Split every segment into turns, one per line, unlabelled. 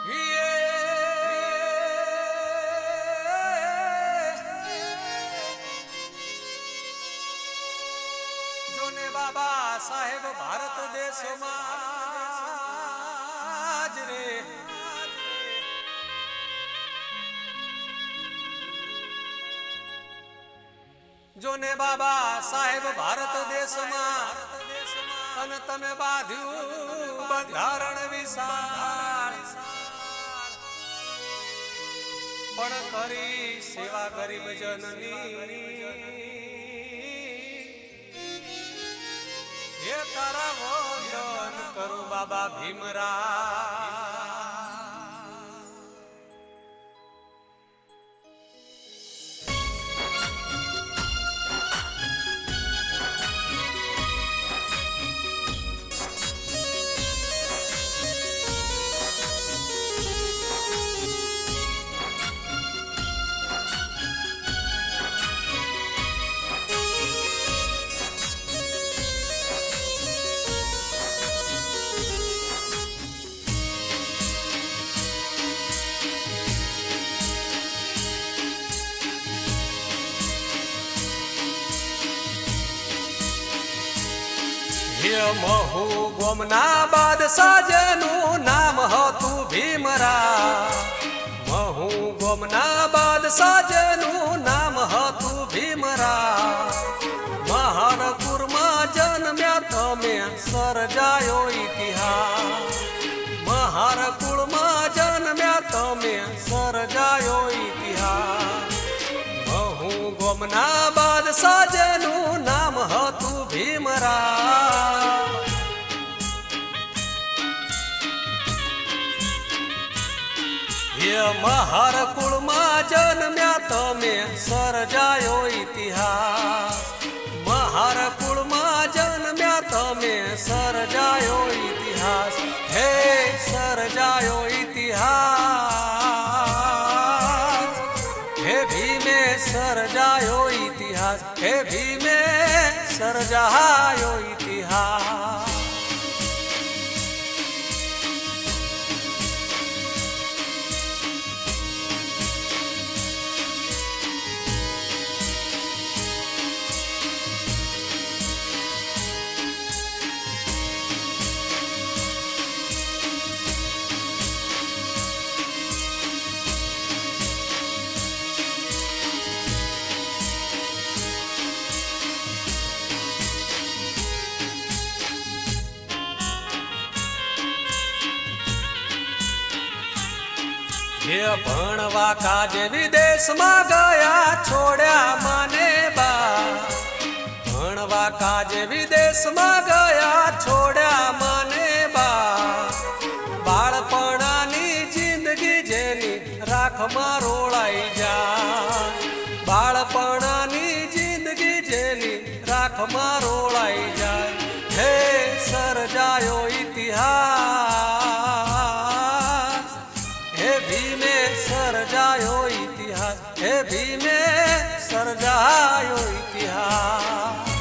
જોને બાબા સાહેબ ભારત દેશમાં જ રે જોને બાબા સાહેબ ભારત દેશમાં અને તમે બાંધ્યું બંધારણ વિશાળ પણ કરી સેવા ગરીબ જનની હે તારા વંદન કરું બાબા ભીમરા મહુ ગોમના બાદશાહ જેનું નામ હતું ભીમરા મહુ ગોમના બાદશાહ જેનું નામ હતું ભીમરા મહારપુરમાં જન્મ્યા તમે સર્જાયો ઇતિહાસ મહારકુળમાં જન્મ્યા તમે સર્જાયો ઇતિહાસ મહુ ગોમના બાદશાહ જેનું નામ હતું ભીમરા મહારકુળમાં જન્મ્યા તમે સર્જાયો ઇતિહાસ મહારકુળમાં જન્મ્યા તમે સર્જાયો ઇતિહાસ હે સર્જાયો ઇતિહાસ હે ભીમે સર્જાયો ઇતિહાસ હે ભીમે સર્જાયો ઇતિહાસ હે ભણવા કાજે વિદેશમાં ગયા છોડ્યા માને બા ભણવા કાજે વિદેશમાં ગયા છોડ્યા માને બા બાળપણાની જિંદગી જેની રાખમાં રોળાઈ જાય બાળપણાની જિંદગી જેની રાખમાં રોળાઈ જાય હે સર્જાયો ઇતિહાસ હે ભીમે સર્જાયો ઇતિહાસ હે ભીમે સર્જાયો ઇતિહાસ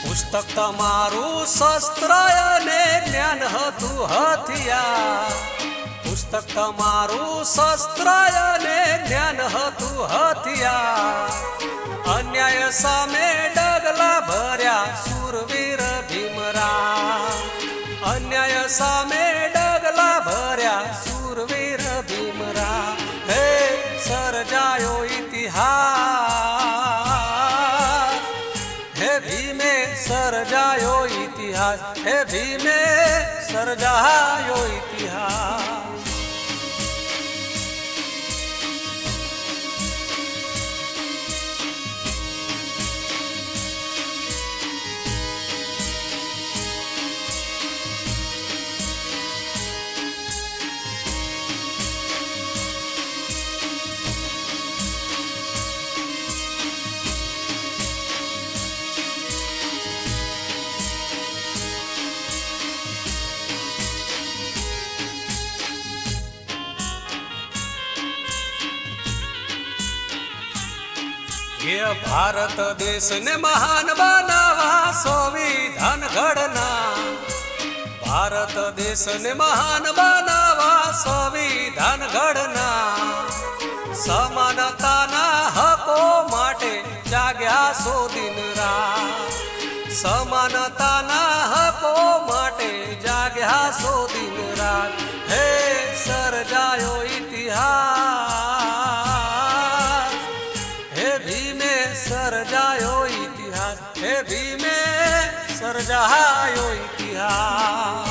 પુસ્તક તમારું શસ્ત્ર અને જ્ઞાન હતું હથિયાર પુસ્તક તમારું શસ્ત્ર અને જ્ઞાન હતું હથિયાર અન્યાય સામે ડગલા ભર્યા શૂરવીર ભીમરા અન્યાય સામે ડગલા ભર્યા શૂરવીર ભીમરા હે સર્જાયો ઇતિહાસ હે ભીમે સર્જાયો ઇતિહાસ હે ભીમે સર્જાયો ઇતિહાસ એ ભારત દેશને મહાન બનાવવા સંવિધાન ઘડના, ભારત દેશને મહાન બનાવવા સંવિધાન ઘડના, સમાનતાના હકો માટે જાગ્યા સો દિન રાત, સમાનતાના હકો માટે જાગ્યા સો દિન રાત. હે સર્જાયો ઇતિહાસ, હે ભીમે સર્જાયો ઇતિહાસ, હે ભીમે સર્જાયો ઇતિહાસ.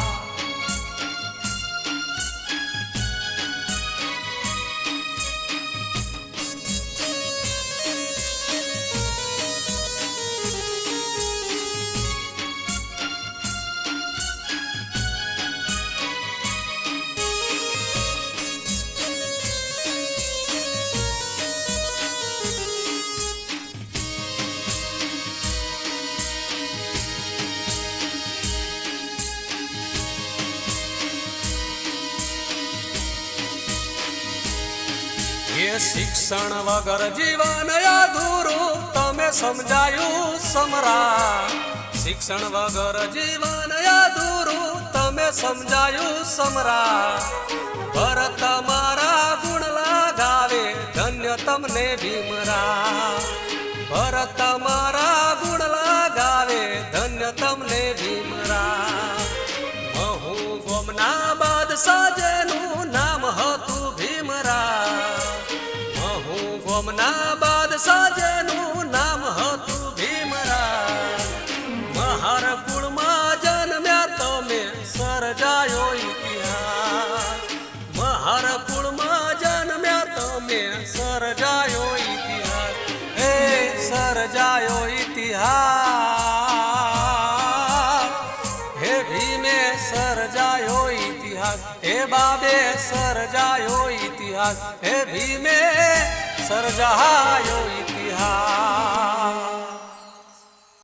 એ શિક્ષણ વગર જીવન અધૂરું તમે સમજાયું સમ્રાટ, શિક્ષણ વગર જીવન અધૂરું તમે સમજાયું સમ્રાટ. ભરત મારા ગુણ લગાવે ધન્ય તમને ભીમરા, ભરત મારા ગુણ લગાવે ધન્ય તમને ભીમરા. મહુ ગોમના બાદશાહ જેનું નામ હતું ભીમરા, ગોમના બાદશાહ જેનું નામ હતું ભીમરા. મહાર કુળમાં જન્મ્યા તમે સર્જાયો ઇતિહાસ, મહાર કુળમાં જન્મ્યા તમે સર્જાયો ઇતિહાસ. હે સર્જાયો ઇતિહાસ, હે ભીમે સર્જાયો ઇતિહાસ, હે બાબે સર્જાયો ઇતિહાસ, હે ભીમે સર્જાયો ઇતિહાસ.